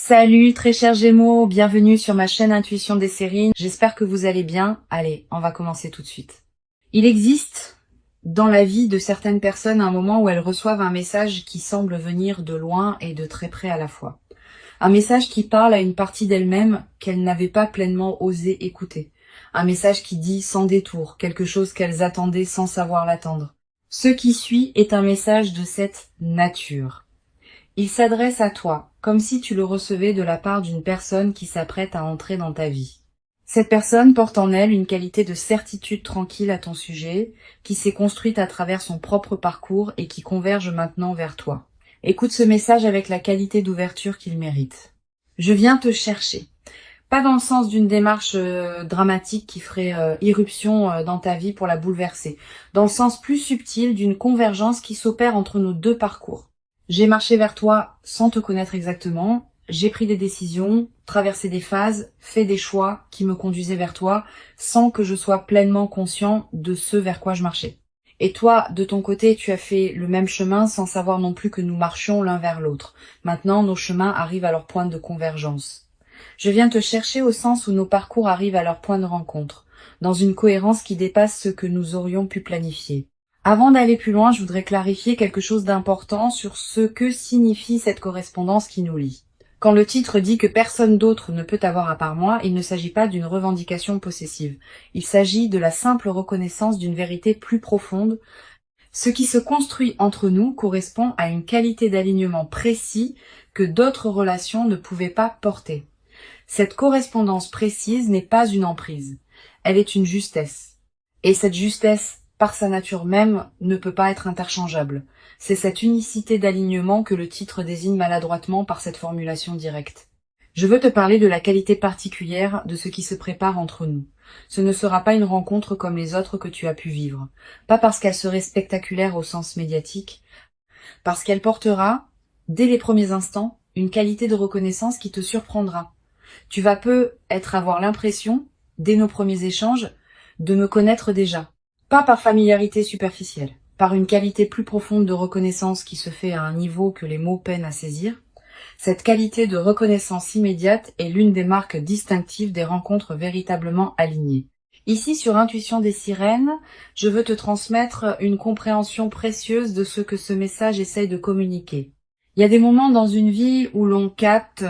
Salut très chers Gémeaux, bienvenue sur ma chaîne Intuition des séries. J'espère que vous allez bien. Allez, on va commencer tout de suite. Il existe dans la vie de certaines personnes un moment où elles reçoivent un message qui semble venir de loin et de très près à la fois. Un message qui parle à une partie d'elles-mêmes qu'elles n'avaient pas pleinement osé écouter. Un message qui dit sans détour, quelque chose qu'elles attendaient sans savoir l'attendre. Ce qui suit est un message de cette nature. Il s'adresse à toi, comme si tu le recevais de la part d'une personne qui s'apprête à entrer dans ta vie. Cette personne porte en elle une qualité de certitude tranquille à ton sujet, qui s'est construite à travers son propre parcours et qui converge maintenant vers toi. Écoute ce message avec la qualité d'ouverture qu'il mérite. Je viens te chercher. Pas dans le sens d'une démarche dramatique qui ferait irruption dans ta vie pour la bouleverser, dans le sens plus subtil d'une convergence qui s'opère entre nos deux parcours. J'ai marché vers toi sans te connaître exactement, j'ai pris des décisions, traversé des phases, fait des choix qui me conduisaient vers toi sans que je sois pleinement conscient de ce vers quoi je marchais. Et toi, de ton côté, tu as fait le même chemin sans savoir non plus que nous marchions l'un vers l'autre. Maintenant, nos chemins arrivent à leur point de convergence. Je viens te chercher au sens où nos parcours arrivent à leur point de rencontre, dans une cohérence qui dépasse ce que nous aurions pu planifier. Avant d'aller plus loin, je voudrais clarifier quelque chose d'important sur ce que signifie cette correspondance qui nous lie. Quand le titre dit que personne d'autre ne peut avoir à part moi, il ne s'agit pas d'une revendication possessive. Il s'agit de la simple reconnaissance d'une vérité plus profonde. Ce qui se construit entre nous correspond à une qualité d'alignement précis que d'autres relations ne pouvaient pas porter. Cette correspondance précise n'est pas une emprise, elle est une justesse. Et cette justesse, par sa nature même, ne peut pas être interchangeable. C'est cette unicité d'alignement que le titre désigne maladroitement par cette formulation directe. Je veux te parler de la qualité particulière de ce qui se prépare entre nous. Ce ne sera pas une rencontre comme les autres que tu as pu vivre. Pas parce qu'elle serait spectaculaire au sens médiatique, parce qu'elle portera, dès les premiers instants, une qualité de reconnaissance qui te surprendra. Tu vas peut-être avoir l'impression, dès nos premiers échanges, de me connaître déjà. Pas par familiarité superficielle, par une qualité plus profonde de reconnaissance qui se fait à un niveau que les mots peinent à saisir. Cette qualité de reconnaissance immédiate est l'une des marques distinctives des rencontres véritablement alignées. Ici, sur Intuition des sirènes, je veux te transmettre une compréhension précieuse de ce que ce message essaye de communiquer. Il y a des moments dans une vie où l'on capte,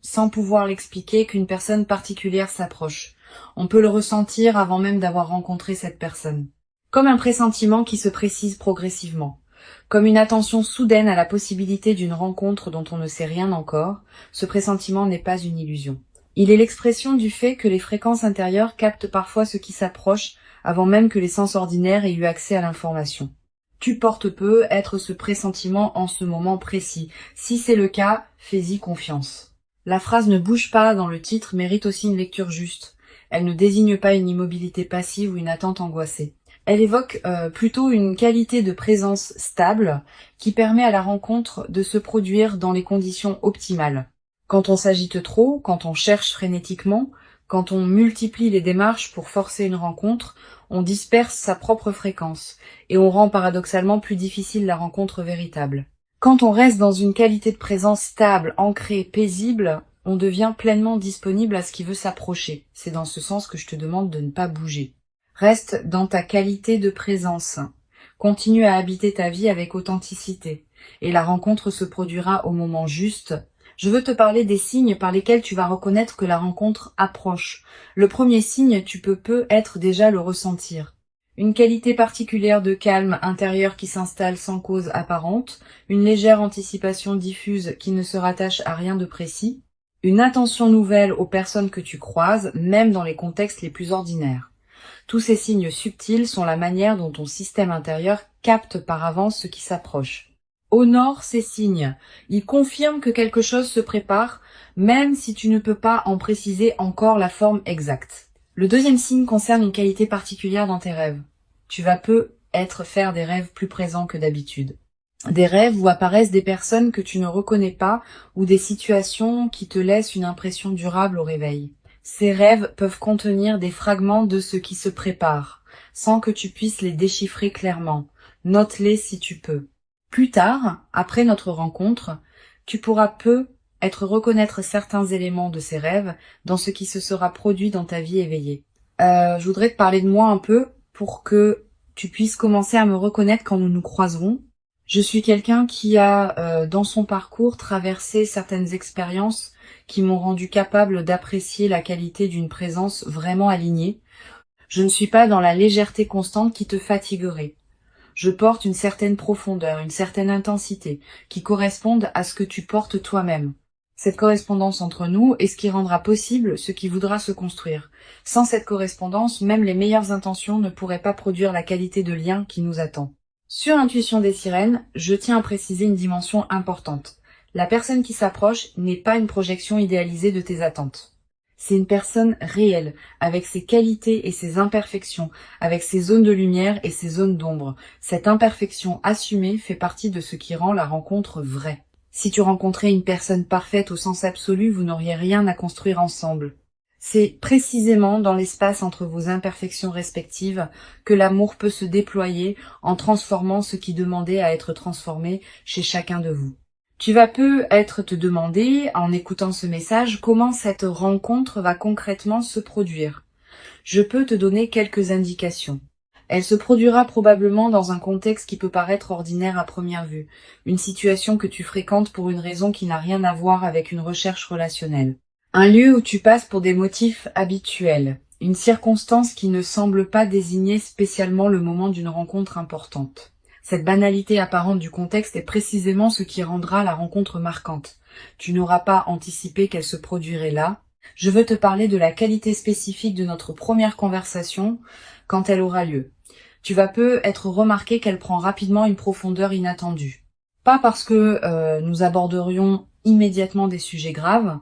sans pouvoir l'expliquer, qu'une personne particulière s'approche. On peut le ressentir avant même d'avoir rencontré cette personne. Comme un pressentiment qui se précise progressivement. Comme une attention soudaine à la possibilité d'une rencontre dont on ne sait rien encore, ce pressentiment n'est pas une illusion. Il est l'expression du fait que les fréquences intérieures captent parfois ce qui s'approche avant même que les sens ordinaires aient eu accès à l'information. Tu portes peu être ce pressentiment en ce moment précis. Si c'est le cas, fais-y confiance. La phrase ne bouge pas dans le titre mérite aussi une lecture juste. Elle ne désigne pas une immobilité passive ou une attente angoissée. Elle évoque plutôt une qualité de présence stable qui permet à la rencontre de se produire dans les conditions optimales. Quand on s'agite trop, quand on cherche frénétiquement, quand on multiplie les démarches pour forcer une rencontre, on disperse sa propre fréquence et on rend paradoxalement plus difficile la rencontre véritable. Quand on reste dans une qualité de présence stable, ancrée, paisible, on devient pleinement disponible à ce qui veut s'approcher. C'est dans ce sens que je te demande de ne pas bouger. Reste dans ta qualité de présence. Continue à habiter ta vie avec authenticité. Et la rencontre se produira au moment juste. Je veux te parler des signes par lesquels tu vas reconnaître que la rencontre approche. Le premier signe, tu peux peut-être déjà le ressentir. Une qualité particulière de calme intérieur qui s'installe sans cause apparente, une légère anticipation diffuse qui ne se rattache à rien de précis, une attention nouvelle aux personnes que tu croises, même dans les contextes les plus ordinaires. Tous ces signes subtils sont la manière dont ton système intérieur capte par avance ce qui s'approche. Honore ces signes. Ils confirment que quelque chose se prépare, même si tu ne peux pas en préciser encore la forme exacte. Le deuxième signe concerne une qualité particulière dans tes rêves. Tu vas peut-être faire des rêves plus présents que d'habitude. Des rêves où apparaissent des personnes que tu ne reconnais pas ou des situations qui te laissent une impression durable au réveil. Ces rêves peuvent contenir des fragments de ce qui se prépare, sans que tu puisses les déchiffrer clairement. Note-les si tu peux. Plus tard, après notre rencontre, tu pourras reconnaître certains éléments de ces rêves dans ce qui se sera produit dans ta vie éveillée. Je voudrais te parler de moi un peu pour que tu puisses commencer à me reconnaître quand nous nous croiserons. Je suis quelqu'un qui a, dans son parcours, traversé certaines expériences qui m'ont rendu capable d'apprécier la qualité d'une présence vraiment alignée. Je ne suis pas dans la légèreté constante qui te fatiguerait. Je porte une certaine profondeur, une certaine intensité, qui correspondent à ce que tu portes toi-même. Cette correspondance entre nous est ce qui rendra possible ce qui voudra se construire. Sans cette correspondance, même les meilleures intentions ne pourraient pas produire la qualité de lien qui nous attend. Sur Intuition des sirènes, je tiens à préciser une dimension importante. La personne qui s'approche n'est pas une projection idéalisée de tes attentes. C'est une personne réelle, avec ses qualités et ses imperfections, avec ses zones de lumière et ses zones d'ombre. Cette imperfection assumée fait partie de ce qui rend la rencontre vraie. Si tu rencontrais une personne parfaite au sens absolu, vous n'auriez rien à construire ensemble. C'est précisément dans l'espace entre vos imperfections respectives que l'amour peut se déployer en transformant ce qui demandait à être transformé chez chacun de vous. Tu vas peut-être te demander, en écoutant ce message, comment cette rencontre va concrètement se produire. Je peux te donner quelques indications. Elle se produira probablement dans un contexte qui peut paraître ordinaire à première vue, une situation que tu fréquentes pour une raison qui n'a rien à voir avec une recherche relationnelle. Un lieu où tu passes pour des motifs habituels, une circonstance qui ne semble pas désigner spécialement le moment d'une rencontre importante. Cette banalité apparente du contexte est précisément ce qui rendra la rencontre marquante. Tu n'auras pas anticipé qu'elle se produirait là. Je veux te parler de la qualité spécifique de notre première conversation quand elle aura lieu. Tu vas peut-être remarquer qu'elle prend rapidement une profondeur inattendue. Pas parce que nous aborderions immédiatement des sujets graves,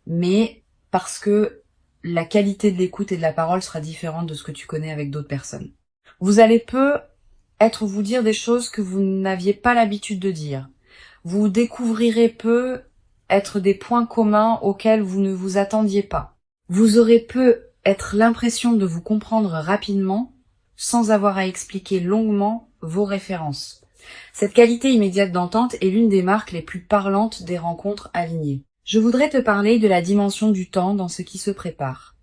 mais parce que la qualité de l'écoute et de la parole sera différente de ce que tu connais avec d'autres personnes. Vous allez peut-être vous dire des choses que vous n'aviez pas l'habitude de dire. Vous découvrirez peut-être des points communs auxquels vous ne vous attendiez pas. Vous aurez peut-être l'impression de vous comprendre rapidement sans avoir à expliquer longuement vos références. Cette qualité immédiate d'entente est l'une des marques les plus parlantes des rencontres alignées. Je voudrais te parler de la dimension du temps dans ce qui se prépare.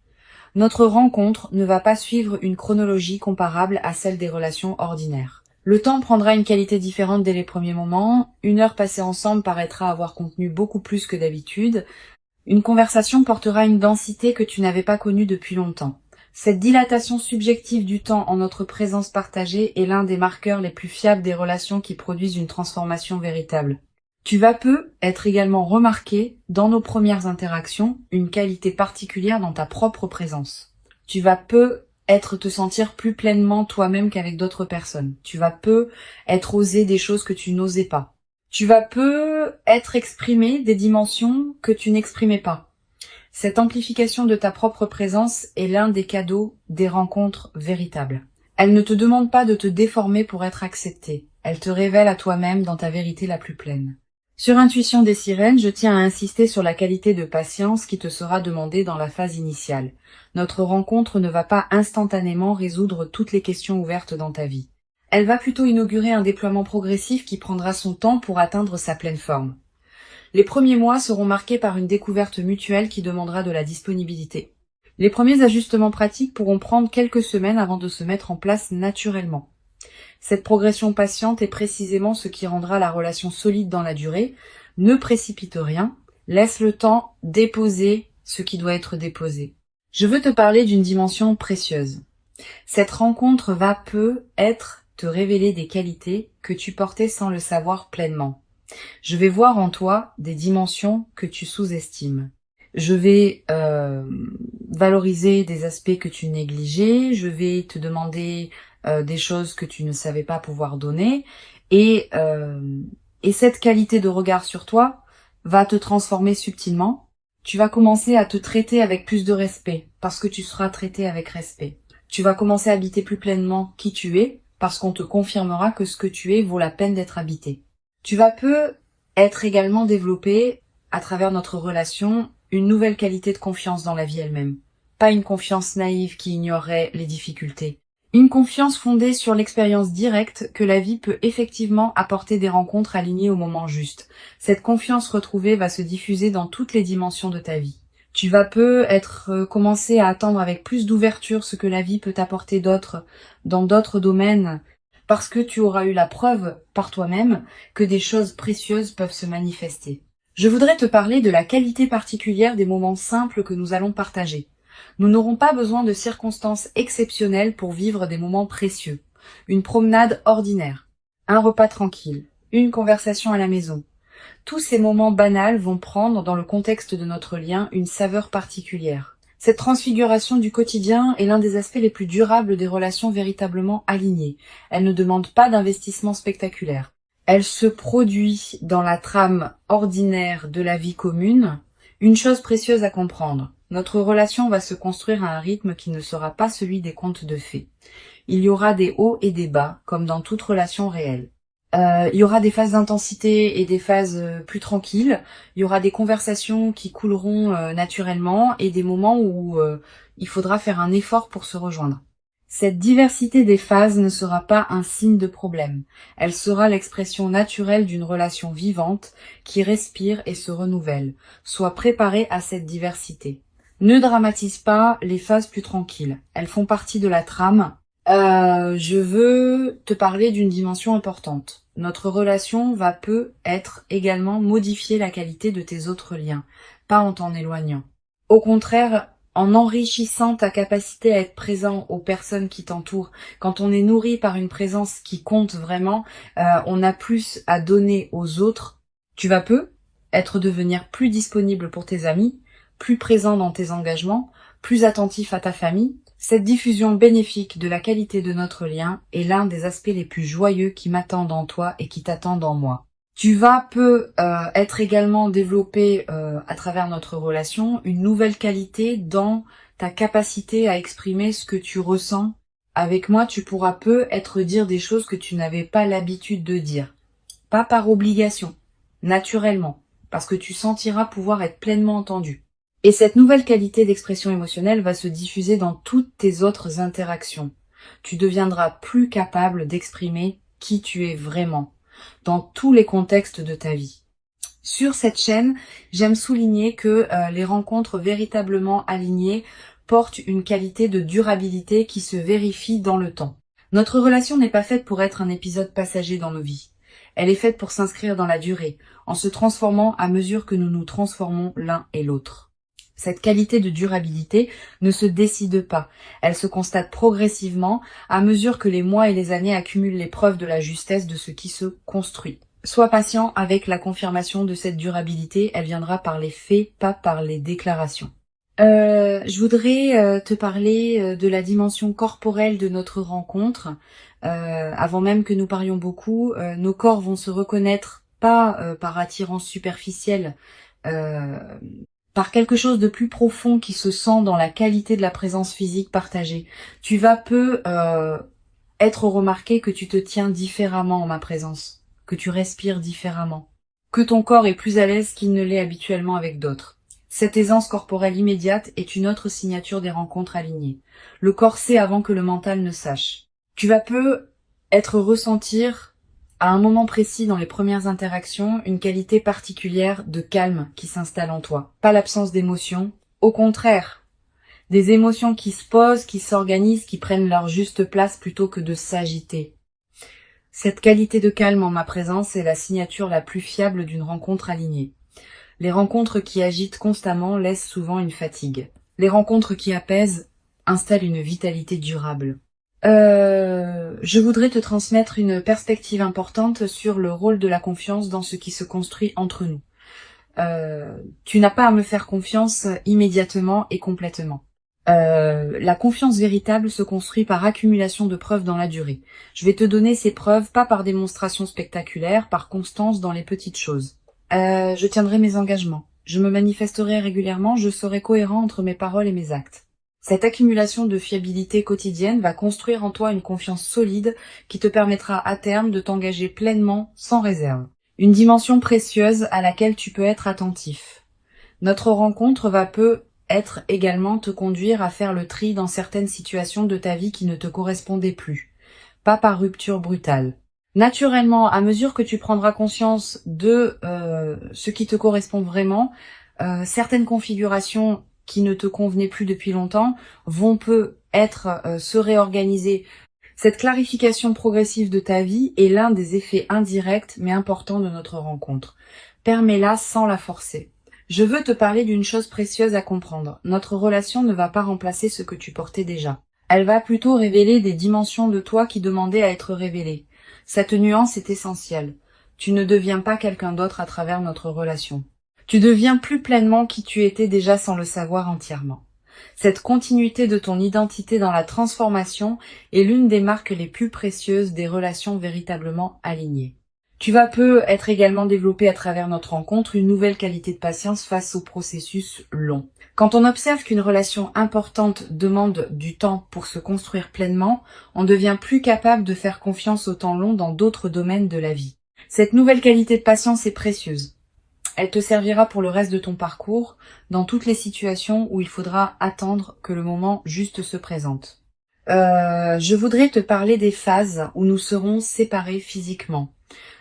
Notre rencontre ne va pas suivre une chronologie comparable à celle des relations ordinaires. Le temps prendra une qualité différente dès les premiers moments, une heure passée ensemble paraîtra avoir contenu beaucoup plus que d'habitude, une conversation portera une densité que tu n'avais pas connue depuis longtemps. Cette dilatation subjective du temps en notre présence partagée est l'un des marqueurs les plus fiables des relations qui produisent une transformation véritable. Tu vas peut-être également remarquer, dans nos premières interactions, une qualité particulière dans ta propre présence. Tu vas peut-être te sentir plus pleinement toi-même qu'avec d'autres personnes. Tu vas peut-être oser des choses que tu n'osais pas. Tu vas peut-être exprimer des dimensions que tu n'exprimais pas. Cette amplification de ta propre présence est l'un des cadeaux des rencontres véritables. Elle ne te demande pas de te déformer pour être acceptée. Elle te révèle à toi-même dans ta vérité la plus pleine. Sur Intuition des sirènes, je tiens à insister sur la qualité de patience qui te sera demandée dans la phase initiale. Notre rencontre ne va pas instantanément résoudre toutes les questions ouvertes dans ta vie. Elle va plutôt inaugurer un déploiement progressif qui prendra son temps pour atteindre sa pleine forme. Les premiers mois seront marqués par une découverte mutuelle qui demandera de la disponibilité. Les premiers ajustements pratiques pourront prendre quelques semaines avant de se mettre en place naturellement. Cette progression patiente est précisément ce qui rendra la relation solide dans la durée. Ne précipite rien, laisse le temps déposer ce qui doit être déposé. Je veux te parler d'une dimension précieuse. Cette rencontre va peut-être te révéler des qualités que tu portais sans le savoir pleinement. Je vais voir en toi des dimensions que tu sous-estimes. Je vais valoriser des aspects que tu négligeais, je vais te demander des choses que tu ne savais pas pouvoir donner, et cette qualité de regard sur toi va te transformer subtilement. Tu vas commencer à te traiter avec plus de respect, parce que tu seras traité avec respect. Tu vas commencer à habiter plus pleinement qui tu es, parce qu'on te confirmera que ce que tu es vaut la peine d'être habité. Tu vas peut-être également développer, à travers notre relation, une nouvelle qualité de confiance dans la vie elle-même. Pas une confiance naïve qui ignorerait les difficultés, Une confiance fondée sur l'expérience directe que la vie peut effectivement apporter des rencontres alignées au moment juste. Cette confiance retrouvée va se diffuser dans toutes les dimensions de ta vie. Tu vas commencer à attendre avec plus d'ouverture ce que la vie peut t'apporter d'autre dans d'autres domaines parce que tu auras eu la preuve par toi-même que des choses précieuses peuvent se manifester. Je voudrais te parler de la qualité particulière des moments simples que nous allons partager. Nous n'aurons pas besoin de circonstances exceptionnelles pour vivre des moments précieux. Une promenade ordinaire, un repas tranquille, une conversation à la maison. Tous ces moments banals vont prendre, dans le contexte de notre lien, une saveur particulière. Cette transfiguration du quotidien est l'un des aspects les plus durables des relations véritablement alignées. Elle ne demande pas d'investissement spectaculaire. Elle se produit dans la trame ordinaire de la vie commune. Une chose précieuse à comprendre. Notre relation va se construire à un rythme qui ne sera pas celui des contes de fées. Il y aura des hauts et des bas, comme dans toute relation réelle. Il y aura des phases d'intensité et des phases plus tranquilles. Il y aura des conversations qui couleront naturellement et des moments où il faudra faire un effort pour se rejoindre. Cette diversité des phases ne sera pas un signe de problème. Elle sera l'expression naturelle d'une relation vivante qui respire et se renouvelle. Sois préparé à cette diversité. Ne dramatise pas les phases plus tranquilles. Elles font partie de la trame. Je veux te parler d'une dimension importante. Notre relation peut-être également modifier la qualité de tes autres liens, pas en t'en éloignant. Au contraire, en enrichissant ta capacité à être présent aux personnes qui t'entourent. Quand on est nourri par une présence qui compte vraiment, on a plus à donner aux autres. Tu vas devenir plus disponible pour tes amis, plus présent dans tes engagements, plus attentif à ta famille. Cette diffusion bénéfique de la qualité de notre lien est l'un des aspects les plus joyeux qui m'attendent en toi et qui t'attendent en moi. Tu vas être également développé à travers notre relation une nouvelle qualité dans ta capacité à exprimer ce que tu ressens. Avec moi, tu pourras dire des choses que tu n'avais pas l'habitude de dire. Pas par obligation, naturellement, parce que tu sentiras pouvoir être pleinement entendu. Et cette nouvelle qualité d'expression émotionnelle va se diffuser dans toutes tes autres interactions. Tu deviendras plus capable d'exprimer qui tu es vraiment, dans tous les contextes de ta vie. Sur cette chaîne, j'aime souligner que les rencontres véritablement alignées portent une qualité de durabilité qui se vérifie dans le temps. Notre relation n'est pas faite pour être un épisode passager dans nos vies. Elle est faite pour s'inscrire dans la durée, en se transformant à mesure que nous nous transformons l'un et l'autre. Cette qualité de durabilité ne se décide pas, elle se constate progressivement à mesure que les mois et les années accumulent les preuves de la justesse de ce qui se construit. Sois patient avec la confirmation de cette durabilité, elle viendra par les faits, pas par les déclarations. Je voudrais te parler de la dimension corporelle de notre rencontre. Avant même que nous parlions beaucoup, nos corps vont se reconnaître pas par attirance superficielle, par quelque chose de plus profond qui se sent dans la qualité de la présence physique partagée. Tu vas être remarqué que tu te tiens différemment en ma présence, que tu respires différemment, que ton corps est plus à l'aise qu'il ne l'est habituellement avec d'autres. Cette aisance corporelle immédiate est une autre signature des rencontres alignées. Le corps sait avant que le mental ne sache. Tu vas ressentir à un moment précis dans les premières interactions, une qualité particulière de calme qui s'installe en toi. Pas l'absence d'émotions, au contraire. Des émotions qui se posent, qui s'organisent, qui prennent leur juste place plutôt que de s'agiter. Cette qualité de calme en ma présence est la signature la plus fiable d'une rencontre alignée. Les rencontres qui agitent constamment laissent souvent une fatigue. Les rencontres qui apaisent installent une vitalité durable. Je voudrais te transmettre une perspective importante sur le rôle de la confiance dans ce qui se construit entre nous. Tu n'as pas à me faire confiance immédiatement et complètement. La confiance véritable se construit par accumulation de preuves dans la durée. Je vais te donner ces preuves, pas par démonstration spectaculaire, par constance dans les petites choses. Je tiendrai mes engagements. Je me manifesterai régulièrement, je serai cohérent entre mes paroles et mes actes. Cette accumulation de fiabilité quotidienne va construire en toi une confiance solide qui te permettra à terme de t'engager pleinement, sans réserve. Une dimension précieuse à laquelle tu peux être attentif. Notre rencontre être également te conduire à faire le tri dans certaines situations de ta vie qui ne te correspondaient plus, pas par rupture brutale. Naturellement, à mesure que tu prendras conscience de ce qui te correspond vraiment, certaines configurations qui ne te convenaient plus depuis longtemps vont se réorganiser. Cette clarification progressive de ta vie est l'un des effets indirects mais importants de notre rencontre. Permets-la sans la forcer. Je veux te parler d'une chose précieuse à comprendre. Notre relation ne va pas remplacer ce que tu portais déjà. Elle va plutôt révéler des dimensions de toi qui demandaient à être révélées. Cette nuance est essentielle. Tu ne deviens pas quelqu'un d'autre à travers notre relation. Tu deviens plus pleinement qui tu étais déjà sans le savoir entièrement. Cette continuité de ton identité dans la transformation est l'une des marques les plus précieuses des relations véritablement alignées. Tu vas être également développé à travers notre rencontre une nouvelle qualité de patience face au processus long. Quand on observe qu'une relation importante demande du temps pour se construire pleinement, on devient plus capable de faire confiance au temps long dans d'autres domaines de la vie. Cette nouvelle qualité de patience est précieuse. Elle te servira pour le reste de ton parcours, dans toutes les situations où il faudra attendre que le moment juste se présente. Je voudrais te parler des phases où nous serons séparés physiquement.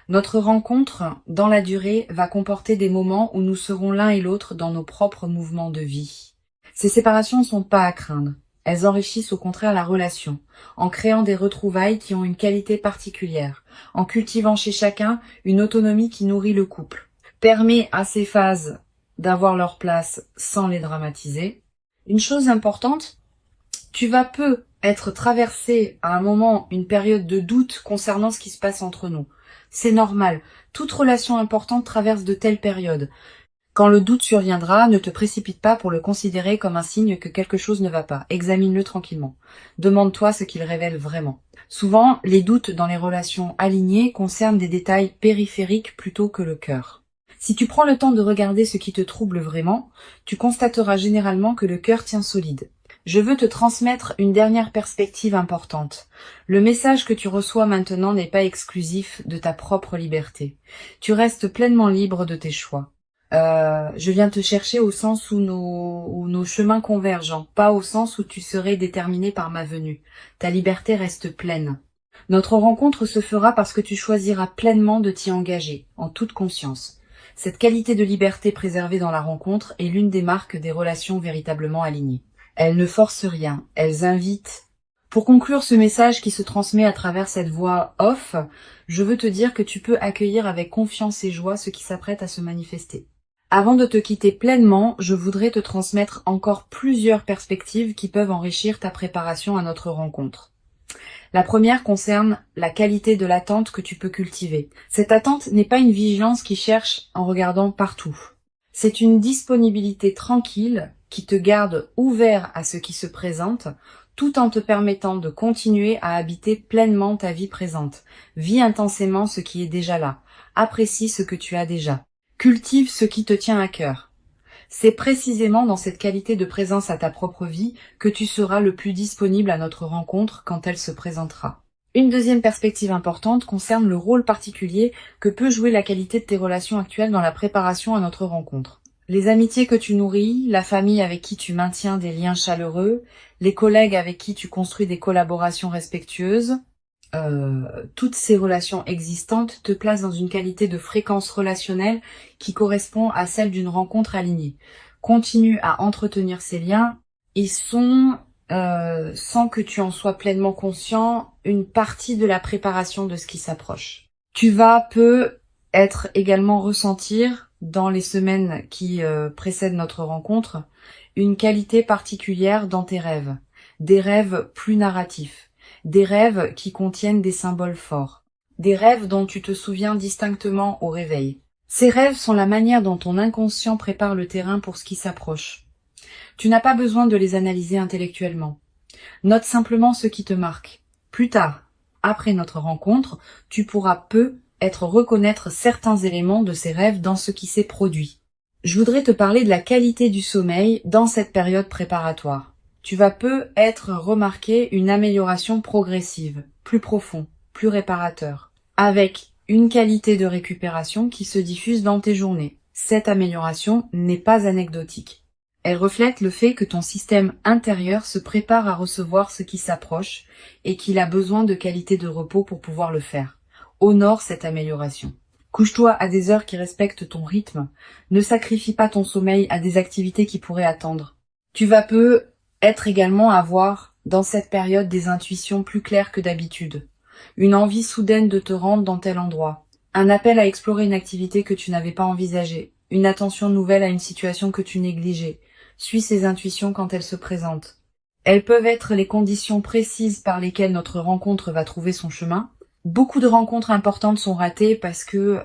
Notre rencontre, dans la durée, va comporter des moments où nous serons l'un et l'autre dans nos propres mouvements de vie. Ces séparations ne sont pas à craindre. Elles enrichissent au contraire la relation, en créant des retrouvailles qui ont une qualité particulière, en cultivant chez chacun une autonomie qui nourrit le couple. Permet à ces phases d'avoir leur place sans les dramatiser. Une chose importante, tu vas être traversé à un moment une période de doute concernant ce qui se passe entre nous. C'est normal. Toute relation importante traverse de telles périodes. Quand le doute surviendra, ne te précipite pas pour le considérer comme un signe que quelque chose ne va pas. Examine-le tranquillement. Demande-toi ce qu'il révèle vraiment. Souvent, les doutes dans les relations alignées concernent des détails périphériques plutôt que le cœur. Si tu prends le temps de regarder ce qui te trouble vraiment, tu constateras généralement que le cœur tient solide. Je veux te transmettre une dernière perspective importante. Le message que tu reçois maintenant n'est pas exclusif de ta propre liberté. Tu restes pleinement libre de tes choix. Je viens te chercher au sens où nos chemins convergent, pas au sens où tu serais déterminé par ma venue. Ta liberté reste pleine. Notre rencontre se fera parce que tu choisiras pleinement de t'y engager, en toute conscience. Cette qualité de liberté préservée dans la rencontre est l'une des marques des relations véritablement alignées. Elles ne forcent rien, elles invitent. Pour conclure ce message qui se transmet à travers cette voix off, je veux te dire que tu peux accueillir avec confiance et joie ce qui s'apprête à se manifester. Avant de te quitter pleinement, je voudrais te transmettre encore plusieurs perspectives qui peuvent enrichir ta préparation à notre rencontre. La première concerne la qualité de l'attente que tu peux cultiver. Cette attente n'est pas une vigilance qui cherche en regardant partout. C'est une disponibilité tranquille qui te garde ouvert à ce qui se présente, tout en te permettant de continuer à habiter pleinement ta vie présente. Vis intensément ce qui est déjà là. Apprécie ce que tu as déjà. Cultive ce qui te tient à cœur. C'est précisément dans cette qualité de présence à ta propre vie que tu seras le plus disponible à notre rencontre quand elle se présentera. Une deuxième perspective importante concerne le rôle particulier que peut jouer la qualité de tes relations actuelles dans la préparation à notre rencontre. Les amitiés que tu nourris, la famille avec qui tu maintiens des liens chaleureux, les collègues avec qui tu construis des collaborations respectueuses, toutes ces relations existantes te placent dans une qualité de fréquence relationnelle qui correspond à celle d'une rencontre alignée. Continue à entretenir ces liens. Ils sont, sans que tu en sois pleinement conscient, une partie de la préparation de ce qui s'approche. Tu vas être également ressentir, dans les semaines qui précèdent notre rencontre, une qualité particulière dans tes rêves. Des rêves plus narratifs. Des rêves qui contiennent des symboles forts. Des rêves dont tu te souviens distinctement au réveil. Ces rêves sont la manière dont ton inconscient prépare le terrain pour ce qui s'approche. Tu n'as pas besoin de les analyser intellectuellement. Note simplement ce qui te marque. Plus tard, après notre rencontre, tu pourras reconnaître certains éléments de ces rêves dans ce qui s'est produit. Je voudrais te parler de la qualité du sommeil dans cette période préparatoire. Tu vas remarquer une amélioration progressive, plus profond, plus réparateur, avec une qualité de récupération qui se diffuse dans tes journées. Cette amélioration n'est pas anecdotique. Elle reflète le fait que ton système intérieur se prépare à recevoir ce qui s'approche et qu'il a besoin de qualité de repos pour pouvoir le faire. Honore cette amélioration. Couche-toi à des heures qui respectent ton rythme. Ne sacrifie pas ton sommeil à des activités qui pourraient attendre. Tu vas être également avoir, dans cette période, des intuitions plus claires que d'habitude. Une envie soudaine de te rendre dans tel endroit. Un appel à explorer une activité que tu n'avais pas envisagée. Une attention nouvelle à une situation que tu négligeais. Suis ces intuitions quand elles se présentent. Elles peuvent être les conditions précises par lesquelles notre rencontre va trouver son chemin. Beaucoup de rencontres importantes sont ratées parce que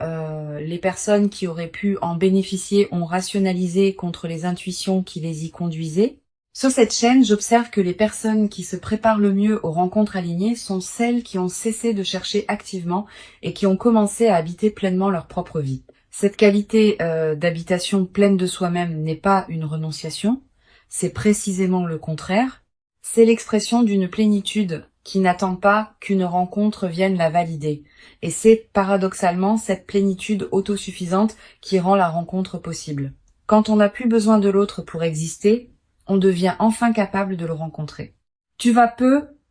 les personnes qui auraient pu en bénéficier ont rationalisé contre les intuitions qui les y conduisaient. Sur cette chaîne, j'observe que les personnes qui se préparent le mieux aux rencontres alignées sont celles qui ont cessé de chercher activement et qui ont commencé à habiter pleinement leur propre vie. Cette qualité d'habitation pleine de soi-même n'est pas une renonciation, c'est précisément le contraire. C'est l'expression d'une plénitude qui n'attend pas qu'une rencontre vienne la valider. Et c'est paradoxalement cette plénitude autosuffisante qui rend la rencontre possible. Quand on n'a plus besoin de l'autre pour exister, on devient enfin capable de le rencontrer. Tu vas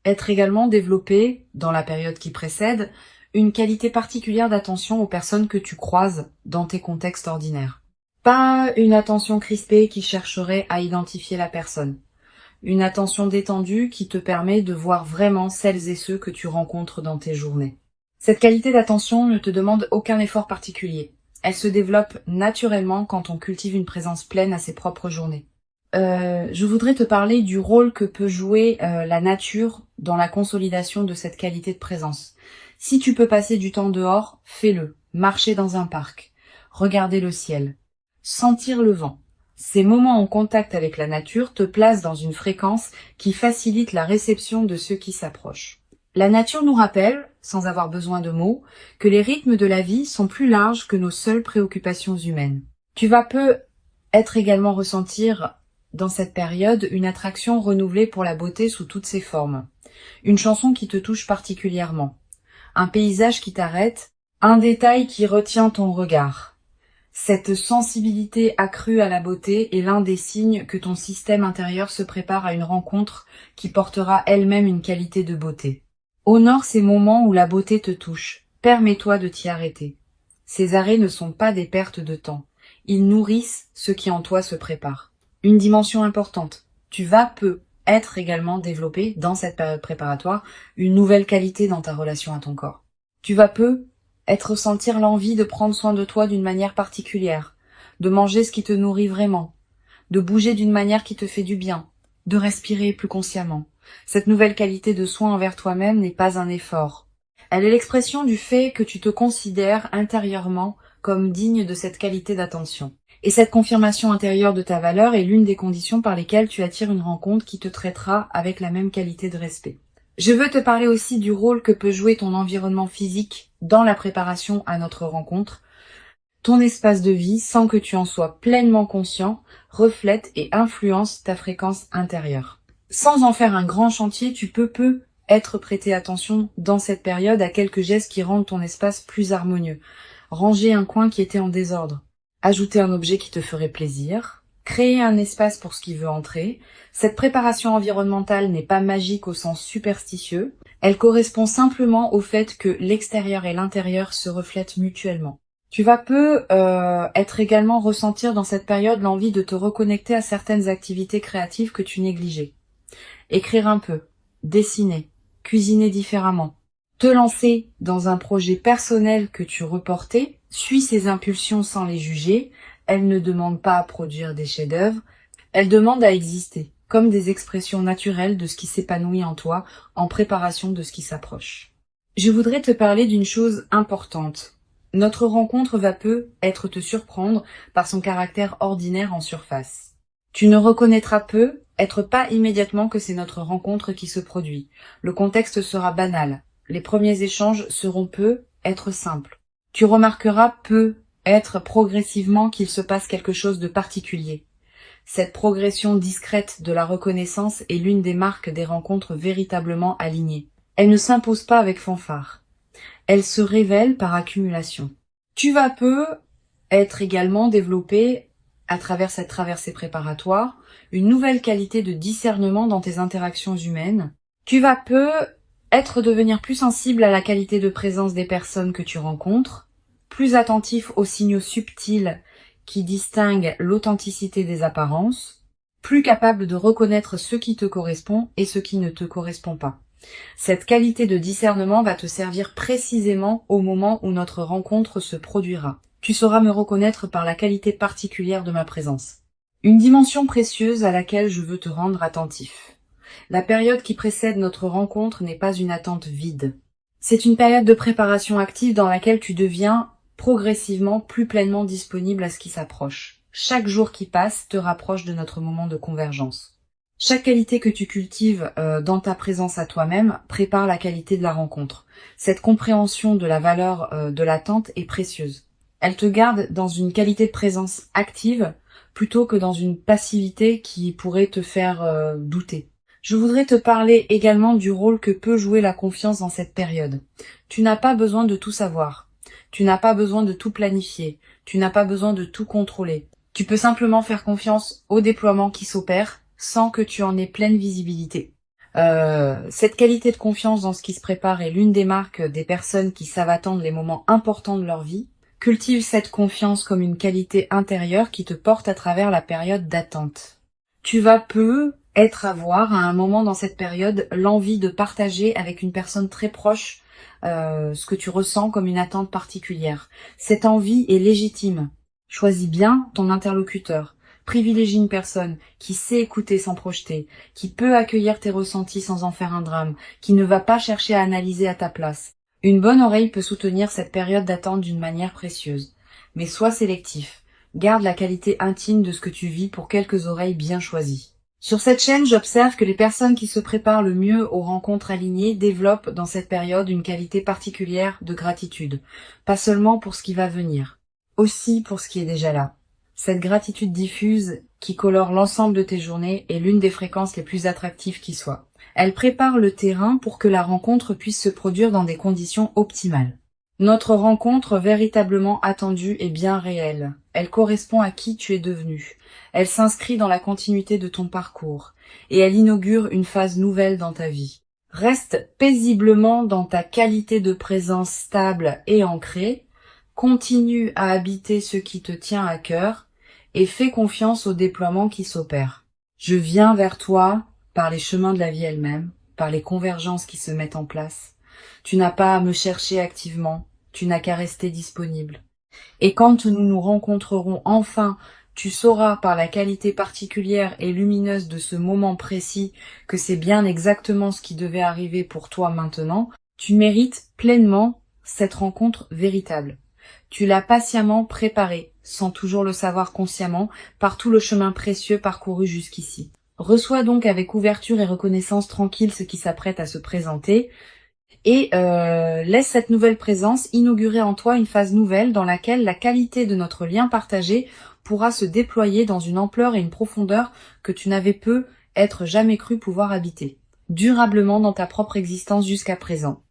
être également développé, dans la période qui précède, une qualité particulière d'attention aux personnes que tu croises dans tes contextes ordinaires. Pas une attention crispée qui chercherait à identifier la personne. Une attention détendue qui te permet de voir vraiment celles et ceux que tu rencontres dans tes journées. Cette qualité d'attention ne te demande aucun effort particulier. Elle se développe naturellement quand on cultive une présence pleine à ses propres journées. Je voudrais te parler du rôle que peut jouer la nature dans la consolidation de cette qualité de présence. Si tu peux passer du temps dehors, fais-le. Marcher dans un parc, regarder le ciel, sentir le vent. Ces moments en contact avec la nature te placent dans une fréquence qui facilite la réception de ceux qui s'approchent. La nature nous rappelle, sans avoir besoin de mots, que les rythmes de la vie sont plus larges que nos seules préoccupations humaines. Tu vas être également ressentir dans cette période une attraction renouvelée pour la beauté sous toutes ses formes. Une chanson qui te touche particulièrement. Un paysage qui t'arrête, un détail qui retient ton regard. Cette sensibilité accrue à la beauté est l'un des signes que ton système intérieur se prépare à une rencontre qui portera elle-même une qualité de beauté. Honore ces moments où la beauté te touche. Permets-toi de t'y arrêter. Ces arrêts ne sont pas des pertes de temps. Ils nourrissent ce qui en toi se prépare. Une dimension importante. Tu vas être également développé dans cette période préparatoire une nouvelle qualité dans ta relation à ton corps. Tu vas ressentir l'envie de prendre soin de toi d'une manière particulière, de manger ce qui te nourrit vraiment, de bouger d'une manière qui te fait du bien, de respirer plus consciemment. Cette nouvelle qualité de soin envers toi-même n'est pas un effort. Elle est l'expression du fait que tu te considères intérieurement comme digne de cette qualité d'attention. Et cette confirmation intérieure de ta valeur est l'une des conditions par lesquelles tu attires une rencontre qui te traitera avec la même qualité de respect. Je veux te parler aussi du rôle que peut jouer ton environnement physique dans la préparation à notre rencontre. Ton espace de vie, sans que tu en sois pleinement conscient, reflète et influence ta fréquence intérieure. Sans en faire un grand chantier, tu peux être prêté attention dans cette période à quelques gestes qui rendent ton espace plus harmonieux. Ranger un coin qui était en désordre. Ajouter un objet qui te ferait plaisir. Créer un espace pour ce qui veut entrer. Cette préparation environnementale n'est pas magique au sens superstitieux. Elle correspond simplement au fait que l'extérieur et l'intérieur se reflètent mutuellement. Tu vas être également ressentir dans cette période l'envie de te reconnecter à certaines activités créatives que tu négligeais. Écrire un peu, dessiner, cuisiner différemment. Te lancer dans un projet personnel que tu reportais. Suis ces impulsions sans les juger. Elles ne demandent pas à produire des chefs-d'œuvre, elles demandent à exister, comme des expressions naturelles de ce qui s'épanouit en toi, en préparation de ce qui s'approche. Je voudrais te parler d'une chose importante. Notre rencontre va être te surprendre par son caractère ordinaire en surface. Tu ne reconnaîtras être pas immédiatement que c'est notre rencontre qui se produit. Le contexte sera banal. Les premiers échanges seront être simples. Tu remarqueras être progressivement qu'il se passe quelque chose de particulier. Cette progression discrète de la reconnaissance est l'une des marques des rencontres véritablement alignées. Elle ne s'impose pas avec fanfare. Elle se révèle par accumulation. Tu vas être également développé à travers cette traversée préparatoire, une nouvelle qualité de discernement dans tes interactions humaines. Tu vas devenir plus sensible à la qualité de présence des personnes que tu rencontres, plus attentif aux signaux subtils qui distinguent l'authenticité des apparences, plus capable de reconnaître ce qui te correspond et ce qui ne te correspond pas. Cette qualité de discernement va te servir précisément au moment où notre rencontre se produira. Tu sauras me reconnaître par la qualité particulière de ma présence. Une dimension précieuse à laquelle je veux te rendre attentif. La période qui précède notre rencontre n'est pas une attente vide. C'est une période de préparation active dans laquelle tu deviens progressivement plus pleinement disponible à ce qui s'approche. Chaque jour qui passe te rapproche de notre moment de convergence. Chaque qualité que tu cultives dans ta présence à toi-même prépare la qualité de la rencontre. Cette compréhension de la valeur de l'attente est précieuse. Elle te garde dans une qualité de présence active plutôt que dans une passivité qui pourrait te faire douter. Je voudrais te parler également du rôle que peut jouer la confiance dans cette période. Tu n'as pas besoin de tout savoir. Tu n'as pas besoin de tout planifier. Tu n'as pas besoin de tout contrôler. Tu peux simplement faire confiance au déploiement qui s'opère sans que tu en aies pleine visibilité. Cette qualité de confiance dans ce qui se prépare est l'une des marques des personnes qui savent attendre les moments importants de leur vie. Cultive cette confiance comme une qualité intérieure qui te porte à travers la période d'attente. Tu vas avoir à un moment dans cette période l'envie de partager avec une personne très proche ce que tu ressens comme une attente particulière. Cette envie est légitime. Choisis bien ton interlocuteur. Privilégie une personne qui sait écouter sans projeter, qui peut accueillir tes ressentis sans en faire un drame, qui ne va pas chercher à analyser à ta place. Une bonne oreille peut soutenir cette période d'attente d'une manière précieuse. Mais sois sélectif. Garde la qualité intime de ce que tu vis pour quelques oreilles bien choisies. Sur cette chaîne, j'observe que les personnes qui se préparent le mieux aux rencontres alignées développent dans cette période une qualité particulière de gratitude. Pas seulement pour ce qui va venir, aussi pour ce qui est déjà là. Cette gratitude diffuse qui colore l'ensemble de tes journées est l'une des fréquences les plus attractives qui soient. Elle prépare le terrain pour que la rencontre puisse se produire dans des conditions optimales. Notre rencontre véritablement attendue est bien réelle. Elle correspond à qui tu es devenu. Elle s'inscrit dans la continuité de ton parcours et elle inaugure une phase nouvelle dans ta vie. Reste paisiblement dans ta qualité de présence stable et ancrée. Continue à habiter ce qui te tient à cœur et fais confiance au déploiement qui s'opère. Je viens vers toi par les chemins de la vie elle-même, par les convergences qui se mettent en place. Tu n'as pas à me chercher activement, tu n'as qu'à rester disponible. Et quand nous nous rencontrerons enfin, tu sauras par la qualité particulière et lumineuse de ce moment précis que c'est bien exactement ce qui devait arriver pour toi maintenant. Tu mérites pleinement cette rencontre véritable. Tu l'as patiemment préparée, sans toujours le savoir consciemment, par tout le chemin précieux parcouru jusqu'ici. Reçois donc avec ouverture et reconnaissance tranquille ce qui s'apprête à se présenter et laisse cette nouvelle présence inaugurer en toi une phase nouvelle dans laquelle la qualité de notre lien partagé pourra se déployer dans une ampleur et une profondeur que tu n'avais jamais cru pouvoir habiter, durablement dans ta propre existence jusqu'à présent.